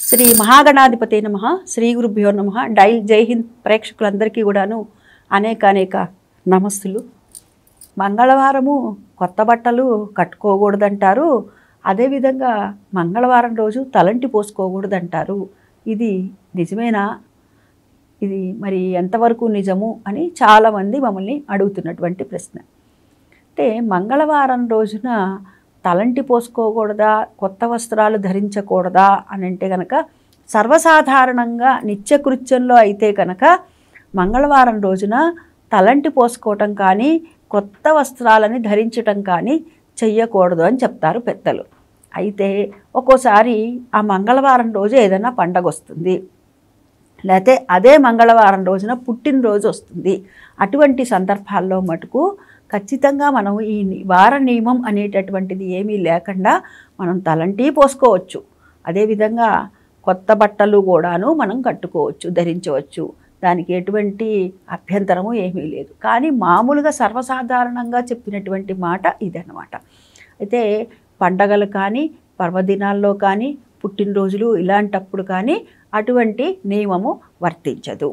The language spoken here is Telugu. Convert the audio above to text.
శ్రీ మహాగణాధిపతే నమః. శ్రీ గురుభ్యో నమః. డైల్ జై హింద్ ప్రేక్షకులందరికీ కూడాను అనేక నమస్సులు. మంగళవారము కొత్త బట్టలు కట్టుకోకూడదంటారు. అదేవిధంగా మంగళవారం రోజు తలంటి పోసుకోకూడదంటారు. ఇది నిజమేనా? ఇది మరి ఎంతవరకు నిజము అని చాలామంది మమ్మల్ని అడుగుతున్నటువంటి ప్రశ్న. అంటే మంగళవారం రోజున తలంటి పోసుకోకూడదా, కొత్త వస్త్రాలు ధరించకూడదా అని అంటే కనుక, సర్వసాధారణంగా నిత్యకృత్యంలో అయితే కనుక మంగళవారం రోజున తలంటి పోసుకోవటం కానీ కొత్త వస్త్రాలని ధరించటం కానీ చెయ్యకూడదు అని చెప్తారు పెద్దలు. అయితే ఒక్కోసారి ఆ మంగళవారం రోజు ఏదైనా పండగ వస్తుంది, లేకపోతే అదే మంగళవారం రోజున పుట్టినరోజు వస్తుంది. అటువంటి సందర్భాల్లో మటుకు ఖచ్చితంగా మనం ఈ వార నియమం అనేటటువంటిది ఏమీ లేకుండా మనం తలంటి పోసుకోవచ్చు. అదేవిధంగా కొత్త బట్టలు కూడాను మనం కట్టుకోవచ్చు, ధరించవచ్చు. దానికి ఎటువంటి అభ్యంతరము ఏమీ లేదు. కానీ మామూలుగా సర్వసాధారణంగా చెప్పినటువంటి మాట ఇదన్నమాట. అయితే పండగలు కానీ, పర్వదినాల్లో కానీ, పుట్టినరోజులు ఇలాంటప్పుడు కానీ అటువంటి నియమము వర్తించదు.